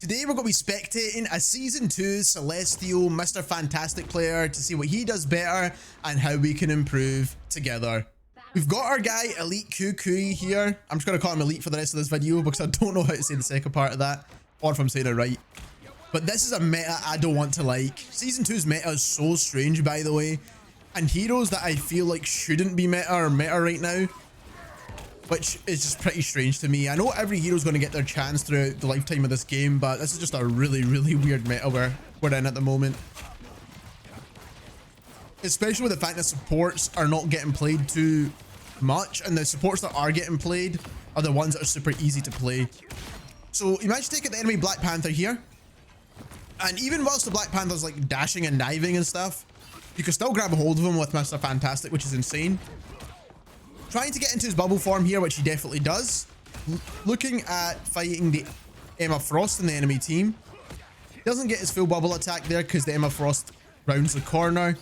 Today we're going to be spectating a Season 2 Celestial Mr. Fantastic player to see what he does better and how we can improve together. We've got our guy Elite QQ here. I'm just going to call him Elite for the rest of this video because I don't know how to say the second part of that, or if I'm saying it right. But this is a meta I don't want to like. Season 2's meta is so strange, by the way. And heroes that I feel like shouldn't be meta are meta right now, which is just pretty strange to me. I know every hero's going to get their chance throughout the lifetime of this game, but this is just a really weird meta we're in at the moment. Especially with the fact that supports are not getting played too much, and the supports that are getting played are the ones that are super easy to play. So you managed to take out the enemy Black Panther here, and even whilst the Black Panther's like dashing and diving and stuff, you can still grab a hold of him with Mr. Fantastic, which is insane. Trying to get into his bubble form here, which he definitely does. Looking at fighting the Emma Frost in the enemy team. Doesn't get his full bubble attack there because the Emma Frost rounds the corner.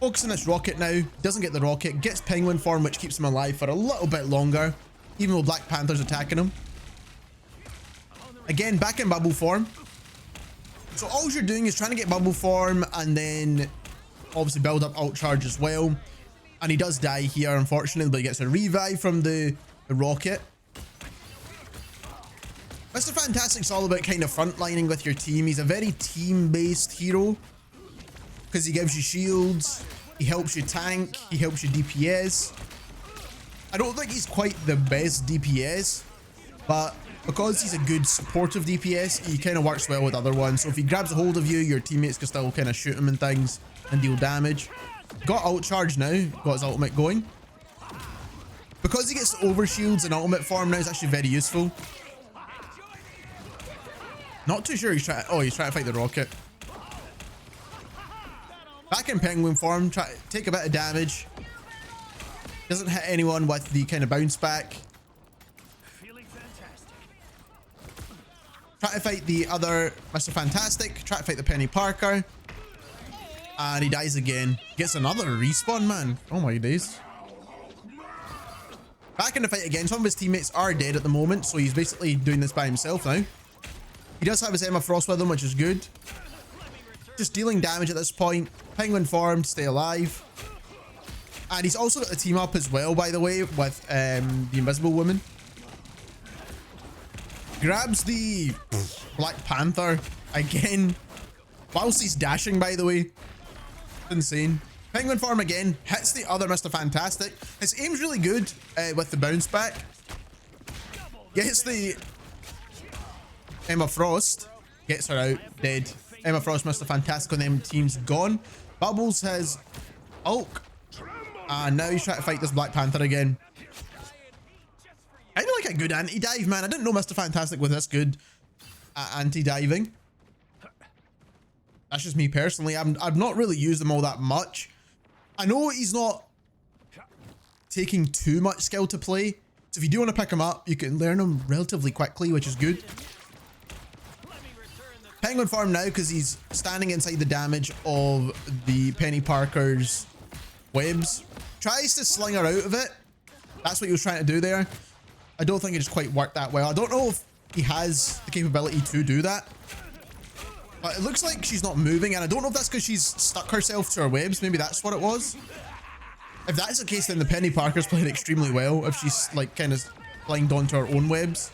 Focusing this rocket now. Doesn't get the rocket. Gets penguin form, which keeps him alive for a little bit longer, even though Black Panther's attacking him. Again, back in bubble form. So all you're doing is trying to get bubble form and then obviously build up ult charge as well. And he does die here, unfortunately, but he gets a revive from the rocket. Mr. Fantastic's all about kind of frontlining with your team. He's a very team-based hero because he gives you shields, he helps you tank, he helps you DPS. I don't think he's quite the best DPS, but because he's a good supportive DPS, he kind of works well with other ones. So if he grabs a hold of you, your teammates can still kind of shoot him and things and deal damage. Got ult charge now, got his ultimate going. Because he gets over shields and ultimate form now, is actually very useful. Not too sure he's trying to fight the rocket. Back in penguin form, try to take a bit of damage. Doesn't hit anyone with the kind of bounce back. Try to fight the other Mr. Fantastic, try to fight the Penny Parker. And he dies again. Gets another respawn, man. Oh my days. Back in the fight again. Some of his teammates are dead at the moment, so he's basically doing this by himself now. He does have his Emma Frost with him, which is good. Just dealing damage at this point. Penguin form to stay alive. And he's also got the team up as well, by the way, with the Invisible Woman. Grabs the Black Panther again. Whilst he's dashing, by the way. Insane. Penguin form again, hits the other Mr. Fantastic. His aim's really good with the bounce back. Gets the Emma Frost, gets her out, dead. Emma Frost, Mr. Fantastic on them team's gone. Bubbles his ult, and now he's trying to fight this Black Panther again. I like a good anti-dive, man. I didn't know Mr. Fantastic was this good at anti-diving. That's just me personally. I've not really used them all that much. I know he's not taking too much skill to play. So if you do want to pick him up, you can learn him relatively quickly, which is good. Penguin farm now because he's standing inside the damage of the Penny Parker's webs. Tries to sling her out of it. That's what he was trying to do there. I don't think it just quite worked that well. I don't know if he has the capability to do that. But it looks like she's not moving, and I don't know if that's because she's stuck herself to her webs. Maybe that's what it was. If that's the case, then the Penny Parker's playing extremely well if she's like kind of clinged onto her own webs.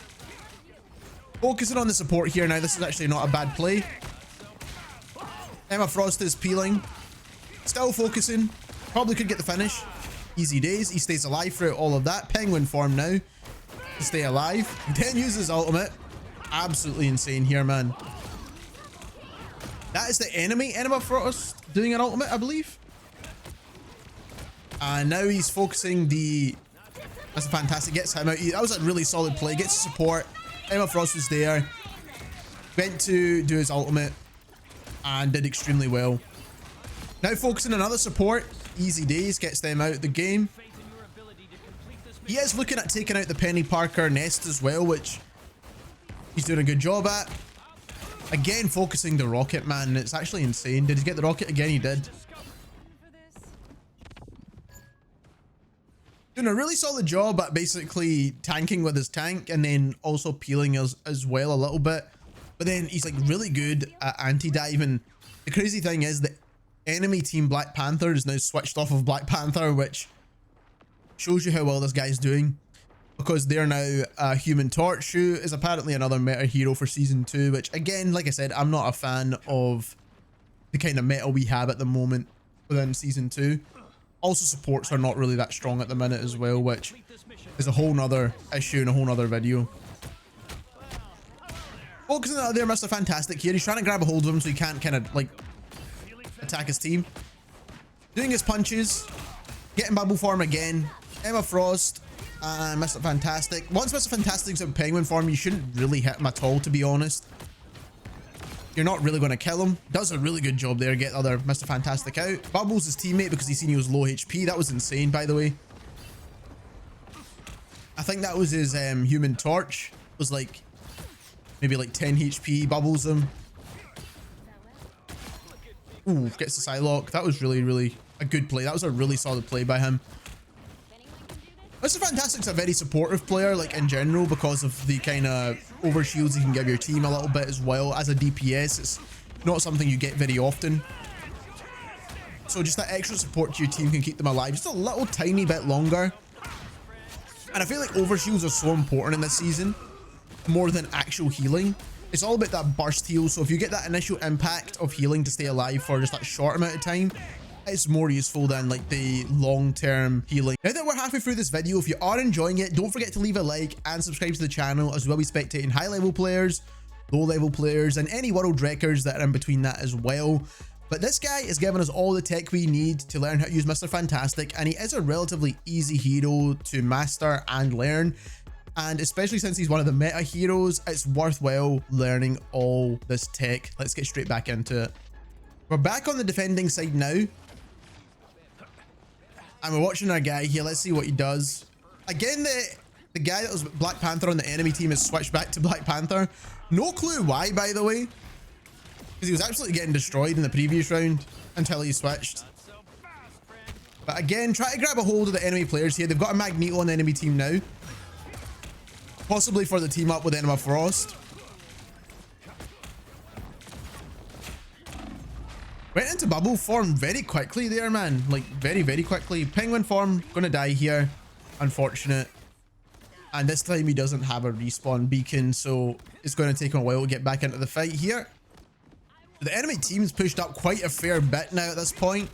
Focusing on the support here now. This is actually not a bad play. Emma Frost is peeling. Still focusing. Probably could get the finish. Easy days. He stays alive throughout all of that. Penguin form now to stay alive. He then uses ultimate. Absolutely insane here, man. That is the enemy Emma Frost doing an ultimate, I believe. And now he's focusing the... That's fantastic. Gets him out. That was a really solid play. Gets support. Emma Frost was there. Went to do his ultimate. And did extremely well. Now focusing on another support. Easy days. Gets them out of the game. He is looking at taking out the Penny Parker nest as well, which he's doing a good job at. Again, focusing the rocket, man. It's actually insane. Did he get the rocket again? He did. Doing a really solid job at basically tanking with his tank and then also peeling as well a little bit. but then he's like really good at anti-dive. And the crazy thing is the enemy team Black Panther is now switched off of Black Panther, which shows you how well this guy's doing, because they're now Human Torch, who is apparently another meta hero for season 2, which again, like I said, I'm not a fan of the kind of meta we have at the moment within season 2. Also, supports are not really that strong at the minute as well, which is a whole nother issue in a whole nother video. Focusing out there, Mr. Fantastic here. He's trying to grab a hold of him so he can't kind of like attack his team. Doing his punches, getting bubble form again. Emma Frost and Mr. Fantastic. Once Mr. Fantastic's in penguin form, you shouldn't really hit him at all, to be honest. You're not really going to kill him. Does a really good job there, get other Mr. Fantastic out. Bubbles his teammate because he's seen he was low HP. That was insane, by the way. I think that was his Human Torch. It was like maybe like 10 HP. Bubbles him. Ooh, gets the Psylocke. That was really, really a good play. That was a really solid play by him. Mr. Fantastic's a very supportive player, like in general, because of the kind of overshields you can give your team a little bit as well. As a DPS, it's not something you get very often. So just that extra support to your team can keep them alive just a little tiny bit longer. And I feel like overshields are so important in this season, more than actual healing. It's all about that burst heal. So if you get that initial impact of healing to stay alive for just that short amount of time, it's more useful than like the long-term healing. Now that we're halfway through this video, if you are enjoying it, don't forget to leave a like and subscribe to the channel, as we'll be spectating high-level players, low-level players, and any world records that are in between that as well. But this guy is giving us all the tech we need to learn how to use Mr. Fantastic, and he is a relatively easy hero to master and learn. And especially since he's one of the meta heroes, it's worthwhile learning all this tech. Let's get straight back into it. We're back on the defending side now. And we're watching our guy here. Let's see what he does. Again, the guy that was Black Panther on the enemy team has switched back to Black Panther. No clue why, by the way. Because he was absolutely getting destroyed in the previous round until he switched. But again, try to grab a hold of the enemy players here. They've got a Magneto on the enemy team now. Possibly for the team up with Emma Frost. Went into bubble form very quickly there, man. Like, very, very quickly. Penguin form, gonna die here. Unfortunate. And this time he doesn't have a respawn beacon, so it's going to take him a while to get back into the fight here. The enemy team's pushed up quite a fair bit now at this point.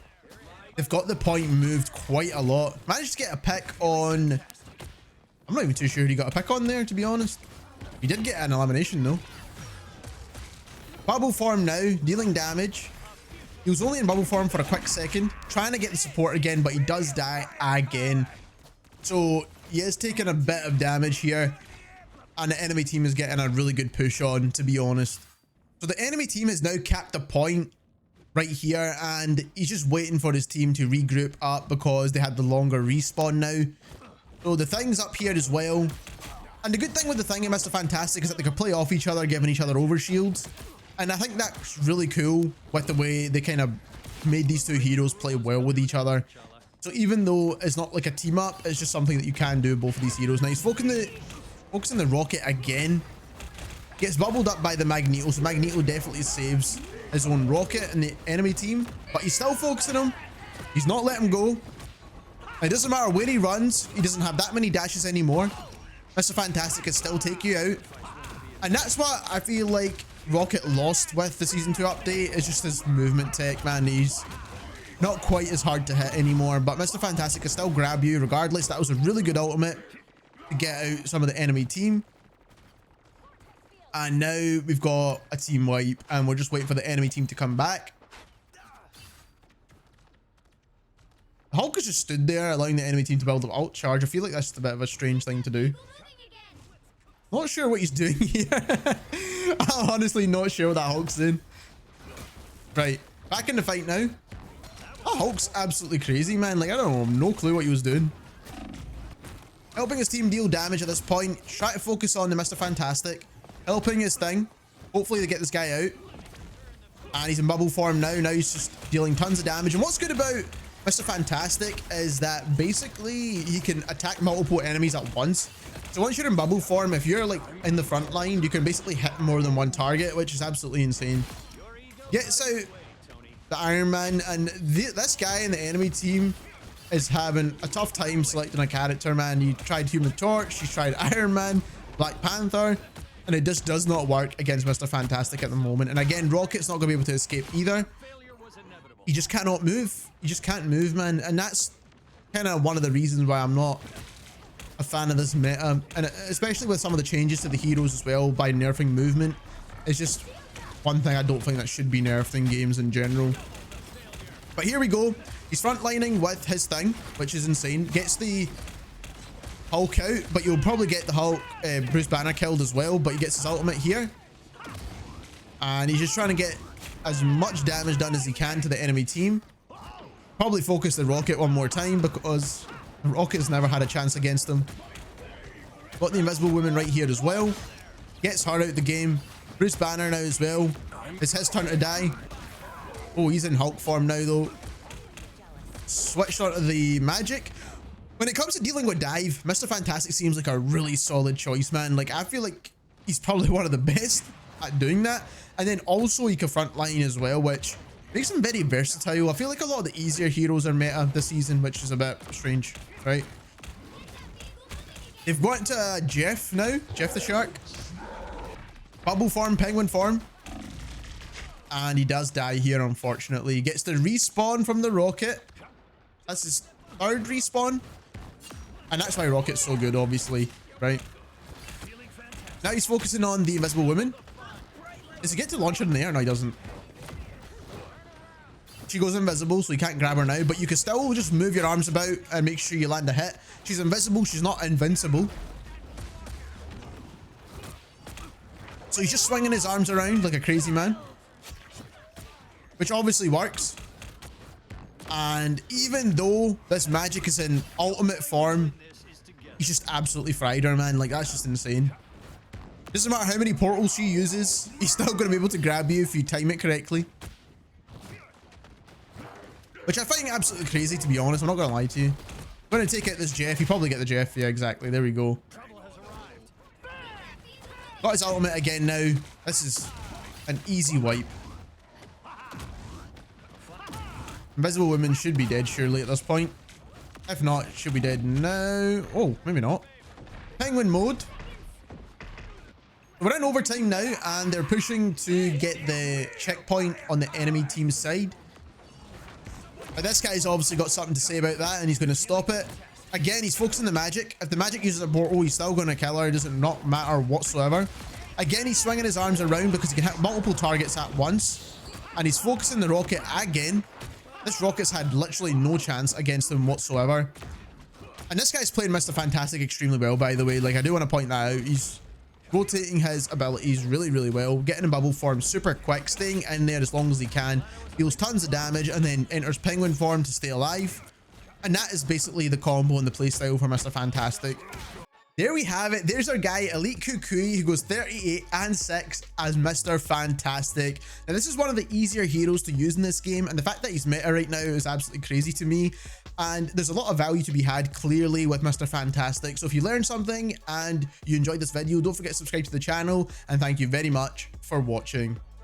They've got the point moved quite a lot. Managed to get a pick on... I'm not even too sure he got a pick on there, to be honest. He did get an elimination, though. Bubble form now, dealing damage. He was only in bubble form for a quick second, trying to get the support again, but he does die again. So he is taking a bit of damage here, and the enemy team is getting a really good push on, to be honest. So the enemy team has now capped a point right here, and he's just waiting for his team to regroup up because they had the longer respawn now. So the thing's up here as well. And the good thing with the thing in Mr. Fantastic is that they can play off each other, giving each other overshields. And I think that's really cool with the way they kind of made these two heroes play well with each other. So even though it's not like a team up, it's just something that you can do with both of these heroes. Now he's focusing the rocket again. Gets bubbled up by the Magneto, so Magneto definitely saves his own rocket in the enemy team. But he's still focusing him. He's not letting him go. It doesn't matter where he runs. He doesn't have that many dashes anymore. Mr. Fantastic can still take you out. And that's what I feel like Rocket lost with the Season 2 update, is just his movement tech, man. He's not quite as hard to hit anymore, but Mr. Fantastic can still grab you regardless. That was a really good ultimate to get out some of the enemy team. And now we've got a team wipe, and we're just waiting for the enemy team to come back. Hulk has just stood there, allowing the enemy team to build up ult charge. I feel like that's just a bit of a strange thing to do. Not sure what he's doing here. I'm honestly not sure what that Hulk's doing. Right, back in the fight now. Oh, Hulk's absolutely crazy, man. Like, I don't know, no clue what he was doing. Helping his team deal damage at this point. Try to focus on the Mr. Fantastic. Helping his thing. Hopefully they get this guy out. And he's in bubble form now. Now he's just dealing tons of damage. And what's good about Mr. Fantastic is that basically he can attack multiple enemies at once. So once you're in bubble form, if you're like in the front line, you can basically hit more than one target, which is absolutely insane. Gets out the Iron Man, and this guy in the enemy team is having a tough time selecting a character, man. He tried Human Torch, he tried Iron Man, Black Panther, and it just does not work against Mr. Fantastic at the moment. And again, Rocket's not going to be able to escape either. He just cannot move. You just can't move, man. And that's kind of one of the reasons why I'm not a fan of this meta. And especially with some of the changes to the heroes as well by nerfing movement. It's just one thing I don't think that should be nerfed in games in general. But here we go. He's frontlining with his thing, which is insane. Gets the Hulk out, but you'll probably get the Hulk, Bruce Banner killed as well, but he gets his ultimate here. And he's just trying to get as much damage done as he can to the enemy team. Probably focus the Rocket one more time because the Rocket's never had a chance against him. Got the Invisible Woman right here as well. Gets her out the game. Bruce Banner now as well. It's his turn to die. Oh, he's in Hulk form now though. Switched onto the magic. When it comes to dealing with dive, Mr. Fantastic seems like a really solid choice, man. Like, I feel like he's probably one of the best at doing that. And then also he can frontline as well, which makes him very versatile. I feel like a lot of the easier heroes are meta this season, which is a bit strange, right? They've got into Jeff now, Jeff the Shark. Bubble form, penguin form. And he does die here, unfortunately. He gets the respawn from the Rocket. That's his third respawn. And that's why Rocket's so good, obviously, right? Now he's focusing on the Invisible Woman. Does he get to launch her in the air? No, he doesn't. She goes invisible, so you can't grab her now, but you can still just move your arms about and make sure you land a hit. She's invisible, she's not invincible. So he's just swinging his arms around like a crazy man, which obviously works. And even though this magic is in ultimate form, he's just absolutely fried her, man. Like, that's just insane. Doesn't matter how many portals she uses, he's still going to be able to grab you if you time it correctly. Which I find absolutely crazy, to be honest. I'm not going to lie to you. I'm going to take out this Jeff. You probably get the Jeff. Yeah, exactly. There we go. Got his ultimate again now. This is an easy wipe. Invisible Woman should be dead surely at this point. If not, should be dead now. Oh, maybe not. Penguin mode. We're in overtime now and they're pushing to get the checkpoint on the enemy team's side. But this guy's obviously got something to say about that and he's going to stop it. Again, he's focusing the magic. If the magic uses a portal, he's still going to kill her. It doesn't not matter whatsoever. Again, he's swinging his arms around because he can hit multiple targets at once. And he's focusing the Rocket again. This Rocket's had literally no chance against him whatsoever. And this guy's playing Mr. Fantastic extremely well, by the way. Like, I do want to point that out. He's rotating his abilities really, really well. Getting in bubble form super quick. Staying in there as long as he can. Deals tons of damage and then enters penguin form to stay alive. And that is basically the combo and the playstyle for Mr. Fantastic. There we have it. There's our guy, Elite Kukui, who goes 38 and 6 as Mr. Fantastic. Now, this is one of the easier heroes to use in this game, and the fact that he's meta right now is absolutely crazy to me. And there's a lot of value to be had, clearly, with Mr. Fantastic. So if you learned something and you enjoyed this video, don't forget to subscribe to the channel, and thank you very much for watching.